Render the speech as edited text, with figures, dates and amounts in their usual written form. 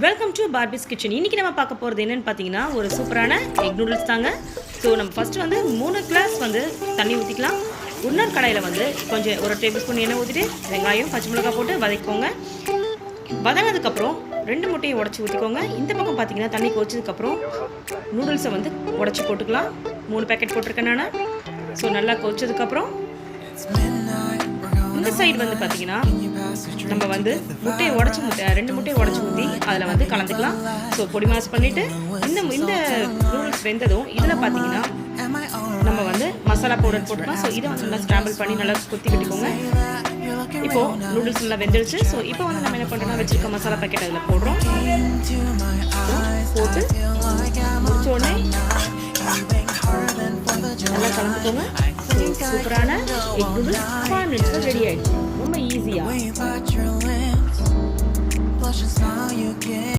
Welcome to Barbie's kitchen. இன்றைக்கி நம்ம பார்க்க போகிறது என்னென்னு பார்த்தீங்கன்னா ஒரு சூப்பரான எக் நூடுல்ஸ் தாங்க. ஸோ நம்ம ஃபஸ்ட்டு வந்து 3 கிளாஸ் வந்து தண்ணி ஊற்றிக்கலாம். இன்னொரு கடையில் வந்து கொஞ்சம் ஒரு டேபிள் ஸ்பூன் எண்ணெய் ஊற்றிட்டு வெங்காயம் பச்சை மிளகாய் போட்டு வதக்கிக்கோங்க. வதங்கினதுக்கப்புறம் 2 முட்டையை உடச்சி ஊற்றிக்கோங்க. இந்த பக்கம் பார்த்தீங்கன்னா தண்ணி கொதிச்சதுக்கப்புறம் நூடுல்ஸை வந்து உடச்சி போட்டுக்கலாம். 3 பேக்கெட் போட்டிருக்கேன் நான். ஸோ நல்லா கொதிச்சதுக்கப்புறம் இந்த சைடு வந்து பார்த்தீங்கன்னா நம்ம வந்து முட்டையை உடச்சி 2 முட்டையை உடச்சி ஊற்றி அதில் வந்து கலந்துக்கலாம். ஸோ பொடி மாஸ் பண்ணிவிட்டு இந்த நூடுல்ஸ் வெந்ததும் இதில் பார்த்தீங்கன்னா நம்ம வந்து மசாலா பவுடர் போட்டுக்கலாம். ஸோ இதை வந்து நல்லா ஸ்க்ராம்பிள் பண்ணி நல்லா குத்தி விட்டுக்கோங்க. இப்போது நூடுல்ஸ் நல்லா வெந்துடுச்சு. ஸோ இப்போ வந்து நம்ம என்ன பண்ணுறோம்னா வச்சுருக்க மசாலா பேக்கெட் அதில் போடுறோம். போட்டு முடிச்சோடனே நல்லா கலந்துக்கோங்க. சூப்பரான எக் நூடுல்ஸ் 5 மினிட்ஸில் ரெடி ஆகிடுச்சு. ரொம்ப ஈஸியாக.